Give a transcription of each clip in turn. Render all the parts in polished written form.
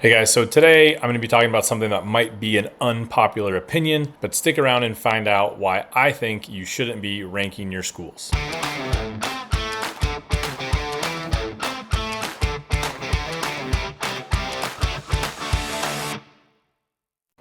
Hey guys, so today I'm going to be talking about something that might be an unpopular opinion, but stick around and find out why I think you shouldn't be ranking your schools.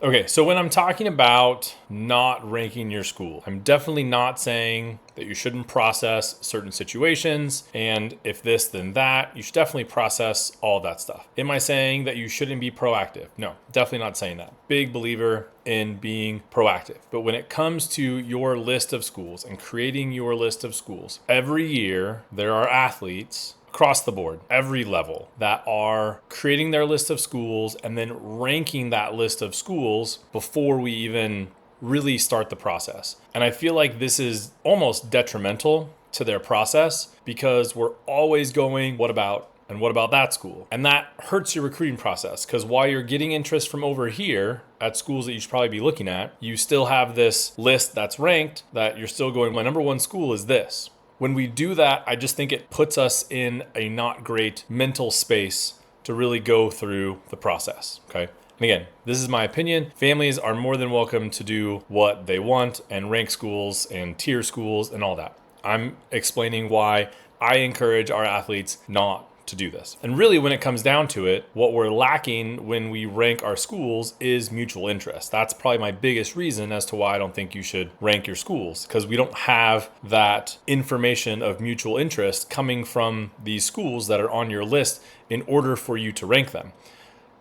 Okay, so when I'm talking about not ranking your school, I'm definitely not saying that you shouldn't process certain situations and if this, then that. You should definitely process all that stuff. Am I saying that you shouldn't be proactive? No, definitely not saying that. Big believer in being proactive. But when it comes to your list of schools and creating your list of schools, every year there are athletes across the board, every level, that are creating their list of schools and then ranking that list of schools before we even really start the process. And I feel like this is almost detrimental to their process because we're always going, what about that school? And that hurts your recruiting process because while you're getting interest from over here at schools that you should probably be looking at, you still have this list that's ranked that you're still going, my number one school is this. When we do that, I just think it puts us in a not great mental space to really go through the process, okay? And again, this is my opinion. Families are more than welcome to do what they want and rank schools and tier schools and all that. I'm explaining why I encourage our athletes not to do this. And really, when it comes down to it, what we're lacking when we rank our schools is mutual interest. That's probably my biggest reason as to why I don't think you should rank your schools, because we don't have that information of mutual interest coming from these schools that are on your list in order for you to rank them.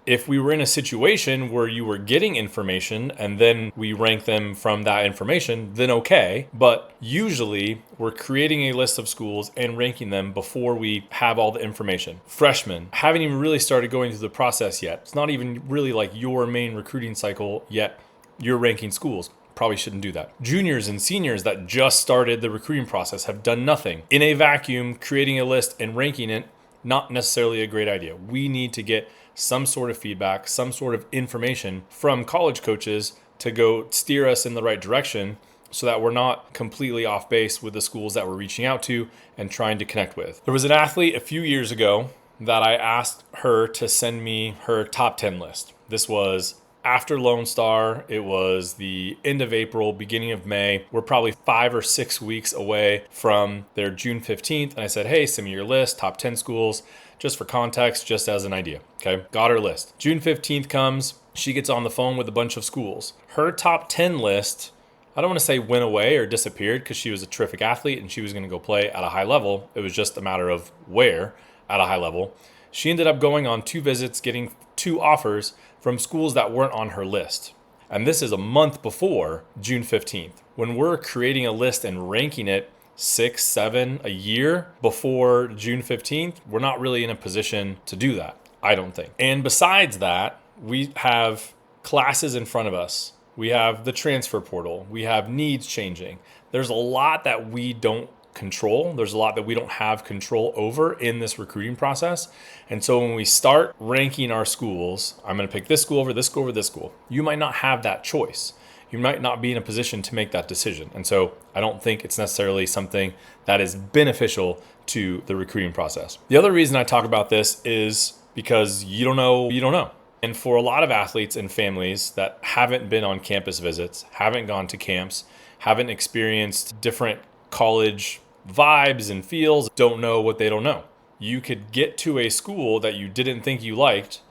If we were in a situation where you were getting information and then we rank them from that information, then okay. But usually we're creating a list of schools and ranking them before we have all the information. Freshmen haven't even really started going through the process yet. It's not even really like your main recruiting cycle yet. You're ranking schools. Probably shouldn't do that. Juniors and seniors that just started the recruiting process have done nothing. In a vacuum, creating a list and ranking it, not necessarily a great idea. We need to get some sort of feedback, some sort of information from college coaches to go steer us in the right direction so that we're not completely off base with the schools that we're reaching out to and trying to connect with. There was an athlete a few years ago that I asked her to send me her top 10 list. This was after Lone Star. It was the end of April, beginning of May. We're probably 5 or 6 weeks away from their June 15th. And I said, hey, send me your list, top 10 schools, just for context, just as an idea. Okay, got her list. June 15th comes, she gets on the phone with a bunch of schools. Her top 10 list, I don't want to say went away or disappeared because she was a terrific athlete and she was going to go play at a high level. It was just a matter of where at a high level. She ended up going on 2 visits, getting 2 offers from schools that weren't on her list. And this is a month before June 15th. When we're creating a list and ranking it 6, 7 a year before June 15th, we're not really in a position to do that, I don't think. And besides that, we have classes in front of us. We have the transfer portal. We have needs changing. There's a lot that we don't control. There's a lot that we don't have control over in this recruiting process. And so when we start ranking our schools, I'm going to pick this school over this school over this school. You might not have that choice. You might not be in a position to make that decision. And so I don't think it's necessarily something that is beneficial to the recruiting process. The other reason I talk about this is because you don't know. And for a lot of athletes and families that haven't been on campus visits, haven't gone to camps, haven't experienced different college vibes and feels, don't know what they don't know. You could get to a school that you didn't think you liked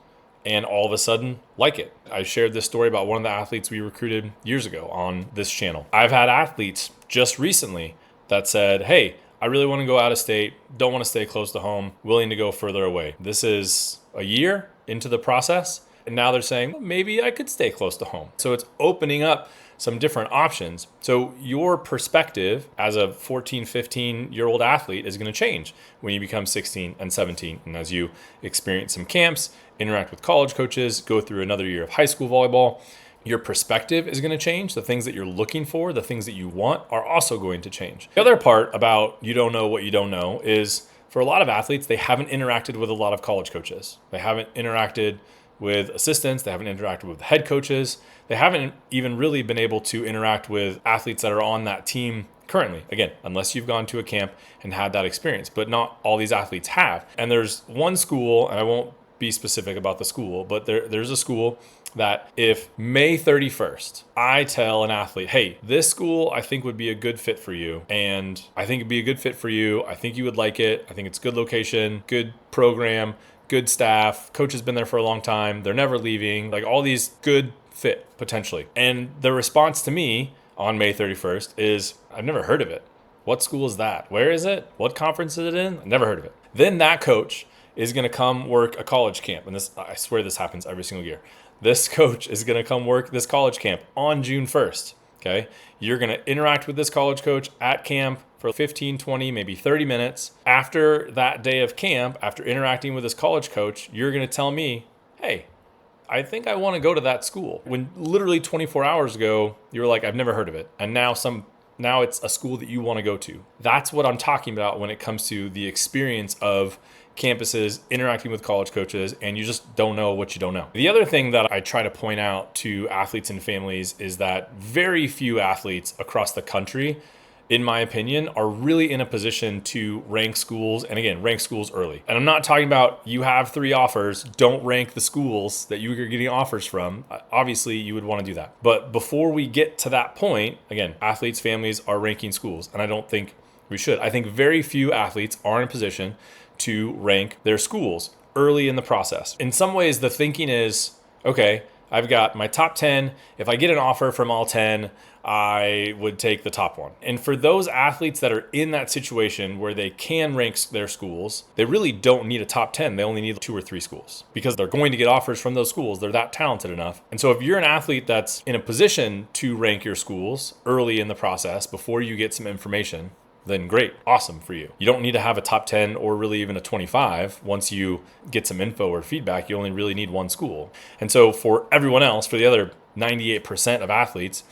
and all of a sudden like it. I shared this story about one of the athletes we recruited years ago on this channel. I've had athletes just recently that said, hey, I really want to go out of state, don't want to stay close to home, willing to go further away. This is a year into the process, and now they're saying, well, maybe I could stay close to home. So it's opening up some different options. So your perspective as a 14, 15-year-old athlete is going to change when you become 16 and 17. And as you experience some camps, interact with college coaches, go through another year of high school volleyball, your perspective is going to change. The things that you're looking for, the things that you want are also going to change. The other part about you don't know what you don't know is for a lot of athletes, they haven't interacted with a lot of college coaches. They haven't interacted with assistants. They haven't interacted with head coaches. They haven't even really been able to interact with athletes that are on that team currently. Again, unless you've gone to a camp and had that experience, but not all these athletes have. And there's one school, and I won't be specific about the school, but there's a school that if May 31st, I tell an athlete, hey, this school I think would be a good fit for you. And I think it'd be a good fit for you. I think you would like it. I think it's good location, good program, good staff. Coach has been there for a long time. They're never leaving. Like all these good fit potentially. And the response to me on May 31st is, I've never heard of it. What school is that? Where is it? What conference is it in? I've never heard of it. Then that coach is going to come work a college camp. And this, I swear this happens every single year. This coach is going to come work this college camp on June 1st. Okay. You're going to interact with this college coach at camp for 15, 20, maybe 30 minutes. After that day of camp, after interacting with this college coach, you're going to tell me, hey, I think I want to go to that school. When literally 24 hours ago, you were like, I've never heard of it. And now it's a school that you want to go to. That's what I'm talking about when it comes to the experience of campuses, interacting with college coaches, and you just don't know what you don't know. The other thing that I try to point out to athletes and families is that very few athletes across the country, in my opinion, are really in a position to rank schools, and again, rank schools early. And I'm not talking about you have 3 offers, don't rank the schools that you are getting offers from. Obviously, you would want to do that. But before we get to that point, again, athletes, families are ranking schools, and I don't think we should. I think very few athletes are in a position to rank their schools early in the process. In some ways, the thinking is, okay, I've got my top 10. If I get an offer from all 10, I would take the top one. And for those athletes that are in that situation where they can rank their schools, they really don't need a top 10. They only need 2 or 3 schools because they're going to get offers from those schools. They're that talented enough. And so if you're an athlete that's in a position to rank your schools early in the process before you get some information, then great, awesome for you. You don't need to have a top 10 or really even a 25. Once you get some info or feedback, you only really need 1 school. And so for everyone else, for the other 98% of athletes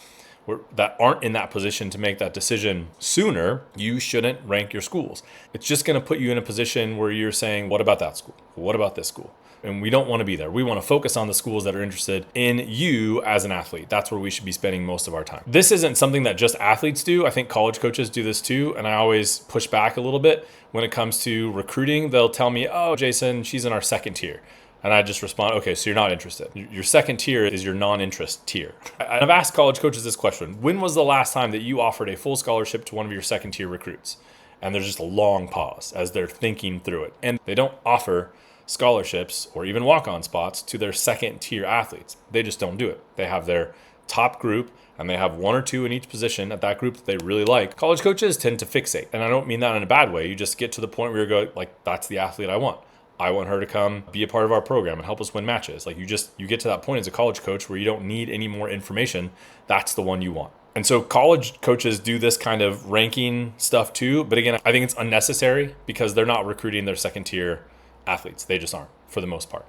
that aren't in that position to make that decision sooner, you shouldn't rank your schools. It's just going to put you in a position where you're saying, what about that school? What about this school? And we don't want to be there. We want to focus on the schools that are interested in you as an athlete. That's where we should be spending most of our time. This isn't something that just athletes do. I think college coaches do this too. And I always push back a little bit when it comes to recruiting. They'll tell me, oh, Jason, she's in our second tier. And I just respond, okay, so you're not interested. Your second tier is your non-interest tier. I've asked college coaches this question. When was the last time that you offered a full scholarship to one of your second tier recruits? And there's just a long pause as they're thinking through it. And they don't offer scholarships or even walk-on spots to their second tier athletes. They just don't do it. They have their top group and they have 1 or 2 in each position at that group that they really like. College coaches tend to fixate. And I don't mean that in a bad way. You just get to the point where you go, like, that's the athlete I want. I want her to come be a part of our program and help us win matches. Like you get to that point as a college coach where you don't need any more information. That's the one you want. And so college coaches do this kind of ranking stuff too. But again, I think it's unnecessary because they're not recruiting their second tier athletes. They just aren't for the most part.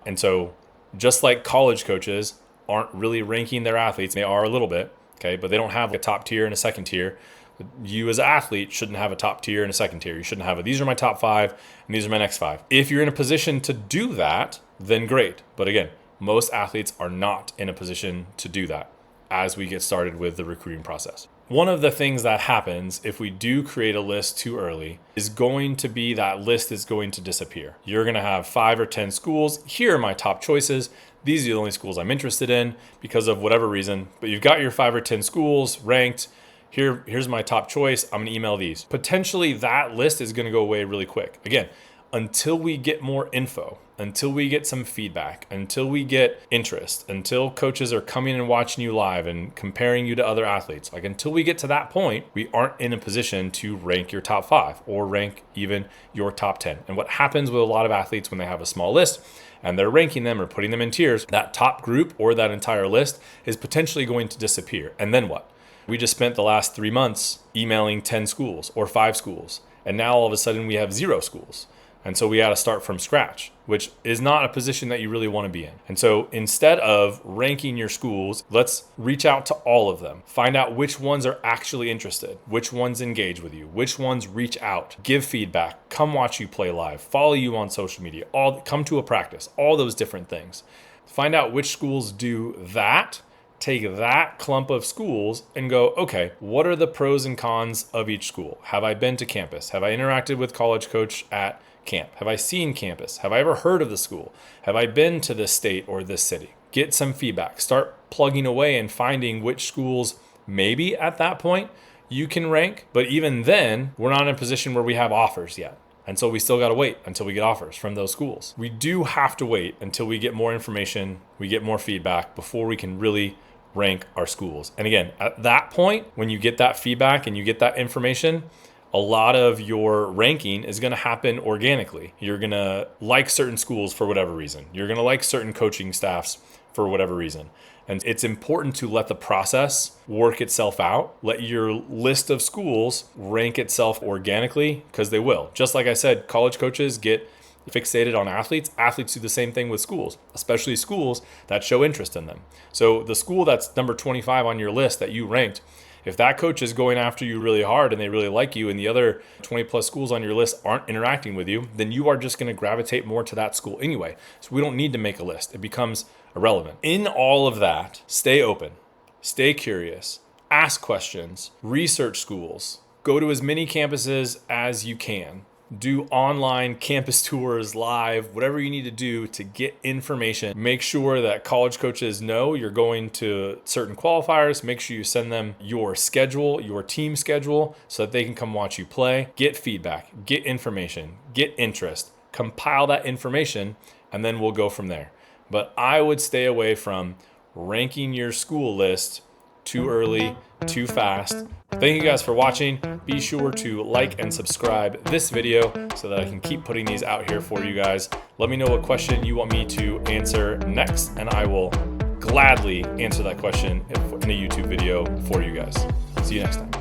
And so just like college coaches aren't really ranking their athletes, they are a little bit, okay, but they don't have a top tier and a second tier. You as an athlete shouldn't have a top tier and a second tier. You shouldn't have these are my top 5 and these are my next 5. If you're in a position to do that, then great. But again, most athletes are not in a position to do that as we get started with the recruiting process. One of the things that happens if we do create a list too early is going to be that list is going to disappear. You're going to have 5 or 10 schools. Here are my top choices. These are the only schools I'm interested in because of whatever reason. But you've got your 5 or 10 schools ranked. Here's my top choice. I'm going to email these. Potentially that list is going to go away really quick. Again, until we get more info, until we get some feedback, until we get interest, until coaches are coming and watching you live and comparing you to other athletes, like until we get to that point, we aren't in a position to rank your top 5 or rank even your top 10. And what happens with a lot of athletes when they have a small list and they're ranking them or putting them in tiers, that top group or that entire list is potentially going to disappear. And then what? We just spent the last 3 months emailing 10 schools or 5 schools. And now all of a sudden we have 0 schools. And so we got to start from scratch, which is not a position that you really want to be in. And so instead of ranking your schools, let's reach out to all of them. Find out which ones are actually interested, which ones engage with you, which ones reach out, give feedback, come watch you play live, follow you on social media, come to a practice, all those different things. Find out which schools do that. Take that clump of schools and go, okay, what are the pros and cons of each school? Have I been to campus? Have I interacted with college coach at camp? Have I seen campus? Have I ever heard of the school? Have I been to this state or this city? Get some feedback. Start plugging away and finding which schools maybe at that point you can rank. But even then, we're not in a position where we have offers yet. And so we still got to wait until we get offers from those schools. We do have to wait until we get more information, we get more feedback before we can really rank our schools. And again, at that point, when you get that feedback and you get that information, a lot of your ranking is going to happen organically. You're going to like certain schools for whatever reason. You're going to like certain coaching staffs for whatever reason. And it's important to let the process work itself out. Let your list of schools rank itself organically, because they will. Just like I said, college coaches get fixated on athletes. Athletes do the same thing with schools, especially schools that show interest in them. So the school that's number 25 on your list that you ranked, if that coach is going after you really hard and they really like you and the other 20 plus schools on your list aren't interacting with you, then you are just going to gravitate more to that school anyway. So we don't need to make a list. It becomes irrelevant. In all of that, stay open, stay curious, ask questions, research schools, go to as many campuses as you can. Do online campus tours, live, whatever you need to do to get information. Make sure that college coaches know you're going to certain qualifiers. Make sure you send them your schedule, your team schedule, so that they can come watch you play. Get feedback, get information, get interest, compile that information, and then we'll go from there. But I would stay away from ranking your school list too early, too fast. Thank you guys for watching. Be sure to like and subscribe this video so that I can keep putting these out here for you guys. Let me know what question you want me to answer next, and I will gladly answer that question in a YouTube video for you guys. See you next time.